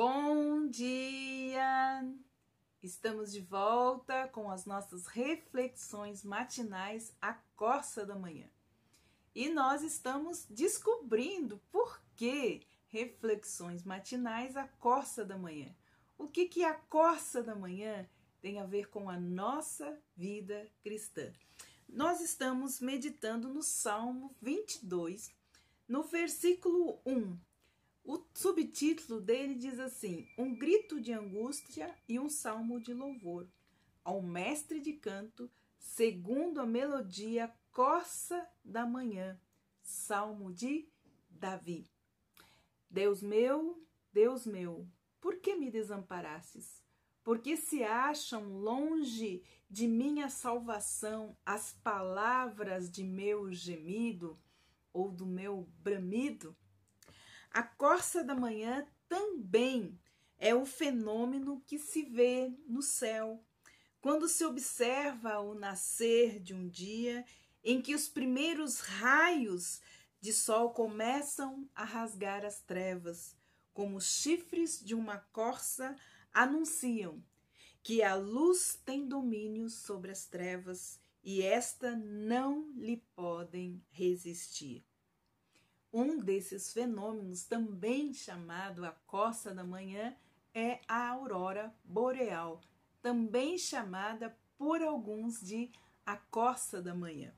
Bom dia! Estamos de volta com as nossas reflexões matinais à Corsa da Manhã. E nós estamos descobrindo por que reflexões matinais à Corsa da Manhã. O que a Corsa da Manhã tem a ver com a nossa vida cristã? Nós estamos meditando no Salmo 22, no versículo 1. O subtítulo dele diz assim: um grito de angústia e um salmo de louvor ao mestre de canto, segundo a melodia Corsa da Manhã, salmo de Davi. Deus meu, por que me desamparastes? Porque se acham longe de minha salvação as palavras de meu gemido ou do meu bramido? A Corsa da Manhã também é o fenômeno que se vê no céu, quando se observa o nascer de um dia em que os primeiros raios de sol começam a rasgar as trevas, como os chifres de uma corça anunciam que a luz tem domínio sobre as trevas e esta não lhe podem resistir. Um desses fenômenos, também chamado a Corsa da Manhã, é a aurora boreal, também chamada por alguns de a Corsa da Manhã.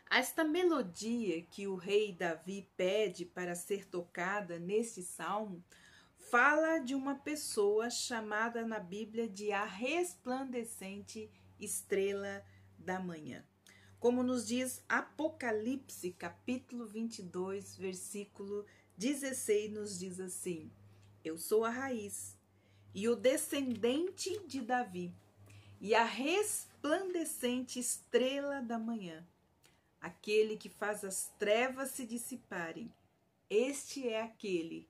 Esta melodia que o rei Davi pede para ser tocada neste salmo fala de uma pessoa chamada na Bíblia de a resplandecente estrela da manhã. Como nos diz Apocalipse, capítulo 22, versículo 16, nos diz assim: eu sou a raiz e o descendente de Davi e a resplandecente estrela da manhã, aquele que faz as trevas se dissiparem. Este é aquele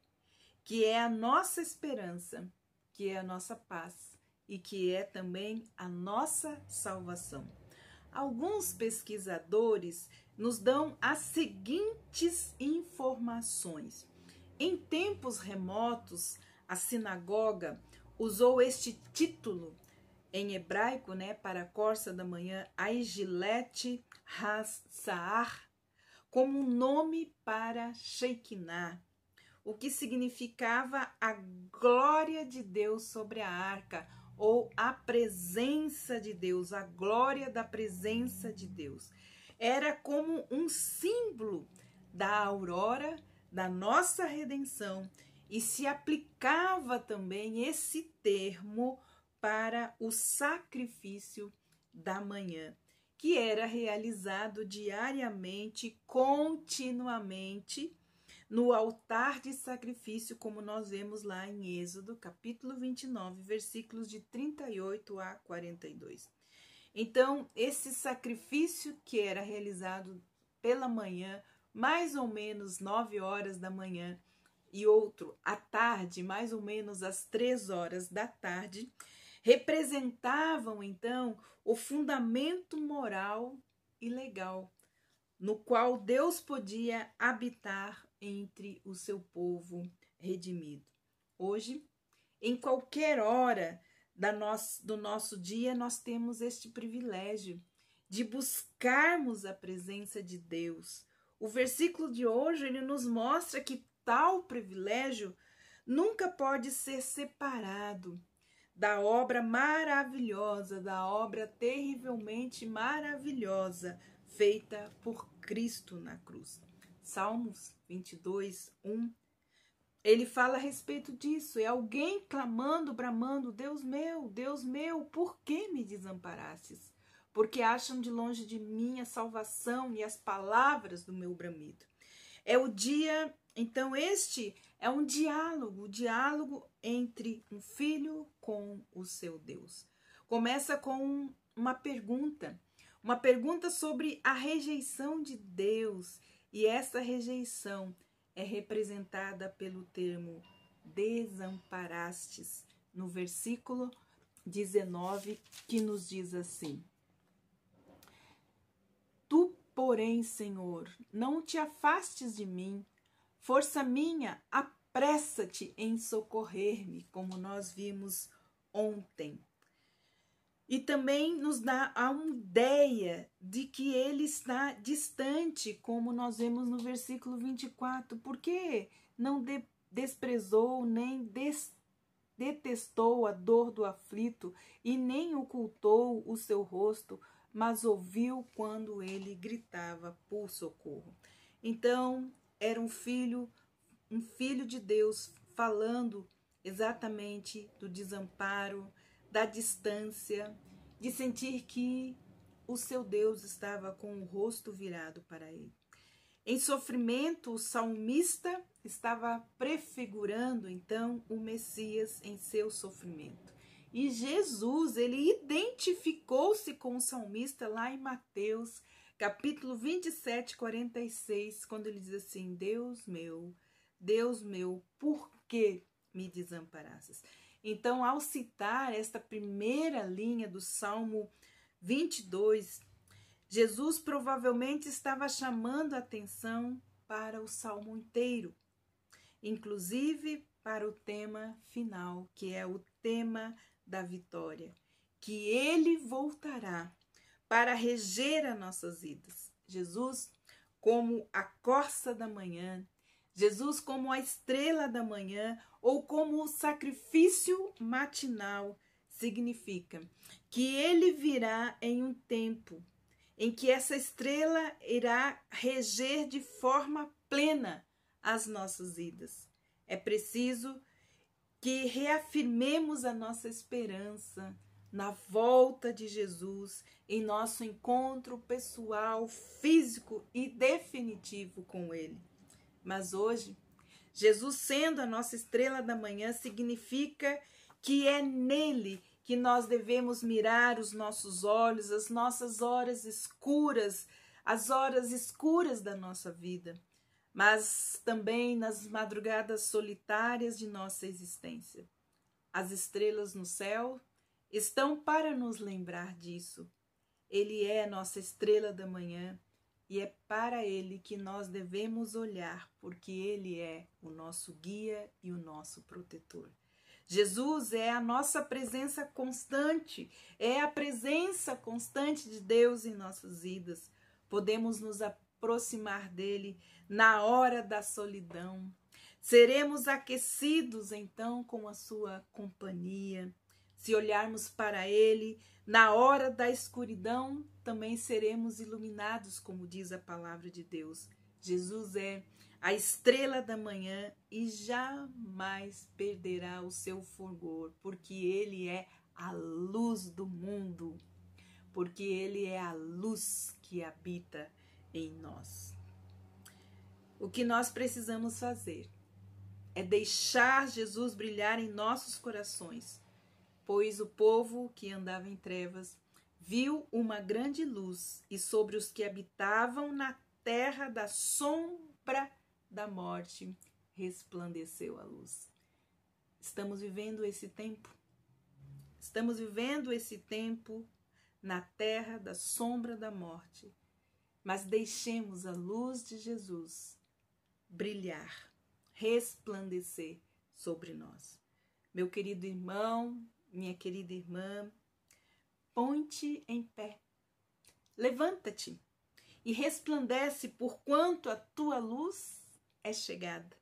que é a nossa esperança, que é a nossa paz e que é também a nossa salvação. Alguns pesquisadores nos dão as seguintes informações. Em tempos remotos, a sinagoga usou este título em hebraico, para a Corsa da Manhã, Aigilet Has-Sahar, como um nome para Shekinah, o que significava a glória de Deus sobre a arca, ou a presença de Deus, a glória da presença de Deus. Era como um símbolo da aurora, da nossa redenção, e se aplicava também esse termo para o sacrifício da manhã, que era realizado diariamente, continuamente, no altar de sacrifício, como nós vemos lá em Êxodo, capítulo 29, versículos de 38 a 42. Então, esse sacrifício que era realizado pela manhã, mais ou menos 9 horas da manhã, e outro à tarde, mais ou menos às 3 horas da tarde, representavam, então, o fundamento moral e legal, no qual Deus podia habitar entre o seu povo redimido. Hoje, em qualquer hora do nosso dia, nós temos este privilégio de buscarmos a presença de Deus. O versículo de hoje, ele nos mostra que tal privilégio nunca pode ser separado da obra maravilhosa, da obra terrivelmente maravilhosa, feita por Cristo na cruz. Salmos 22, 1. Ele fala a respeito disso. É alguém clamando, bramando: Deus meu, por que me desamparastes? Porque acham de longe de mim a salvação e as palavras do meu bramido. É o dia, então este é um diálogo, o diálogo entre um filho com o seu Deus. Começa com uma pergunta sobre a rejeição de Deus, e essa rejeição é representada pelo termo desamparastes, no versículo 19, que nos diz assim: tu, porém, Senhor, não te afastes de mim, força minha, apressa-te em socorrer-me, como nós vimos ontem. E também nos dá a ideia de que ele está distante, como nós vemos no versículo 24. Porque não desprezou nem detestou a dor do aflito e nem ocultou o seu rosto, mas ouviu quando ele gritava por socorro. Então, era um filho de Deus falando exatamente do desamparo, da distância, de sentir que o seu Deus estava com o rosto virado para ele. Em sofrimento, o salmista estava prefigurando, então, o Messias em seu sofrimento. E Jesus, ele identificou-se com o salmista lá em Mateus, capítulo 27, 46, quando ele diz assim: Deus meu, por que me desamparastes? Então, ao citar esta primeira linha do Salmo 22, Jesus provavelmente estava chamando a atenção para o salmo inteiro, inclusive para o tema final, que é o tema da vitória, que ele voltará para reger as nossas vidas. Jesus, como a corça da manhã, Jesus como a estrela da manhã ou como o sacrifício matinal, significa que ele virá em um tempo em que essa estrela irá reger de forma plena as nossas vidas. É preciso que reafirmemos a nossa esperança na volta de Jesus, em nosso encontro pessoal, físico e definitivo com Ele. Mas hoje, Jesus sendo a nossa estrela da manhã, significa que é nele que nós devemos mirar os nossos olhos, as nossas horas escuras, as horas escuras da nossa vida, mas também nas madrugadas solitárias de nossa existência. As estrelas no céu estão para nos lembrar disso. Ele é a nossa estrela da manhã e é para ele que nós devemos olhar, porque ele é o nosso guia e o nosso protetor. Jesus é a nossa presença constante, é a presença constante de Deus em nossas vidas. Podemos nos aproximar dele na hora da solidão. Seremos aquecidos então com a sua companhia. Se olharmos para ele na hora da escuridão, também seremos iluminados, como diz a palavra de Deus. Jesus é a estrela da manhã e jamais perderá o seu fulgor, porque ele é a luz do mundo, porque ele é a luz que habita em nós. O que nós precisamos fazer é deixar Jesus brilhar em nossos corações, pois o povo que andava em trevas viu uma grande luz, e sobre os que habitavam na terra da sombra da morte resplandeceu a luz. Estamos vivendo esse tempo. Estamos vivendo esse tempo na terra da sombra da morte. Mas deixemos a luz de Jesus brilhar, resplandecer sobre nós. Meu querido irmão, minha querida irmã, põe-te em pé. Levanta-te e resplandece, porquanto a tua luz é chegada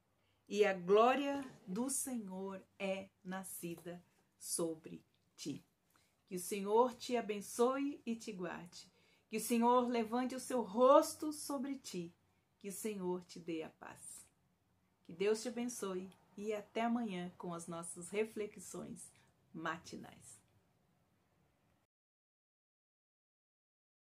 e a glória do Senhor é nascida sobre ti. Que o Senhor te abençoe e te guarde. Que o Senhor levante o seu rosto sobre ti. Que o Senhor te dê a paz. Que Deus te abençoe e até amanhã com as nossas reflexões matinais.